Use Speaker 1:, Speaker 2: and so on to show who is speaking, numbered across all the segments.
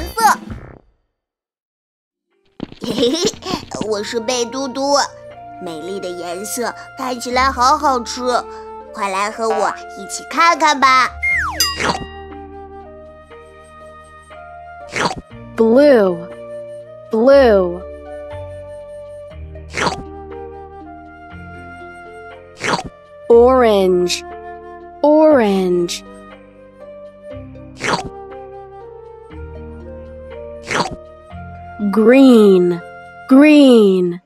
Speaker 1: 颜色。嘿嘿嘿，我是贝嘟嘟，美丽的颜色看起来好好吃，快来和我一起看看吧。
Speaker 2: Blue, blue. Orange, orange. Green, green.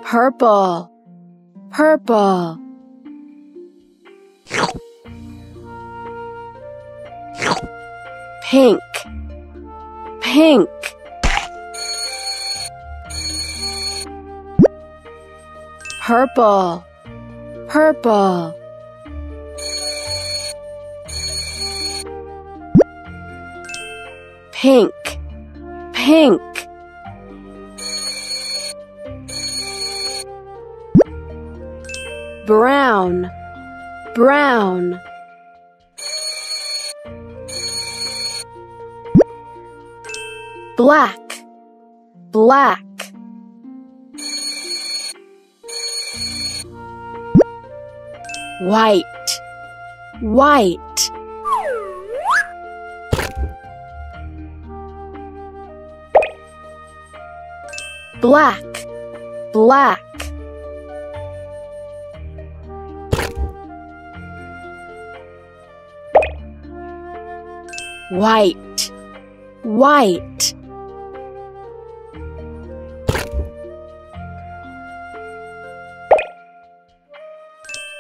Speaker 2: Purple, purple. Pink, pink. Purple, purple. Pink, pink. Brown, brown. Black, black. White, white. Black, black. White, white.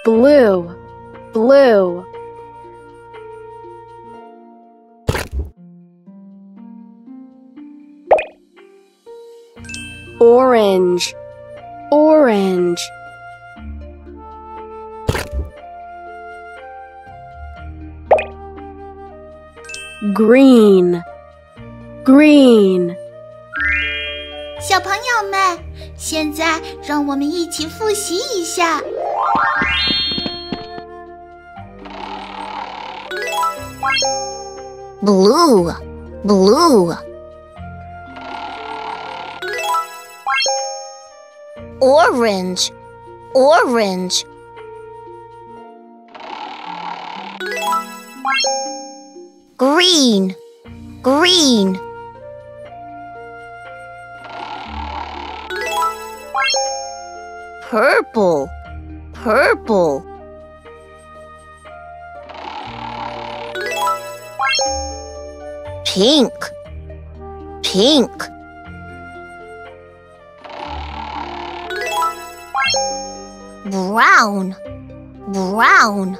Speaker 2: Blue, blue. Orange, orange. Green, green.
Speaker 3: 小朋友们，现在让我们一起复习一下。
Speaker 1: Blue, blue. Orange, orange. Green, green. Purple, purple. Pink, pink. Brown, brown.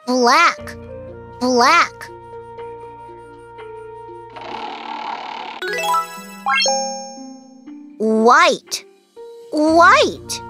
Speaker 1: Black, black. White, white.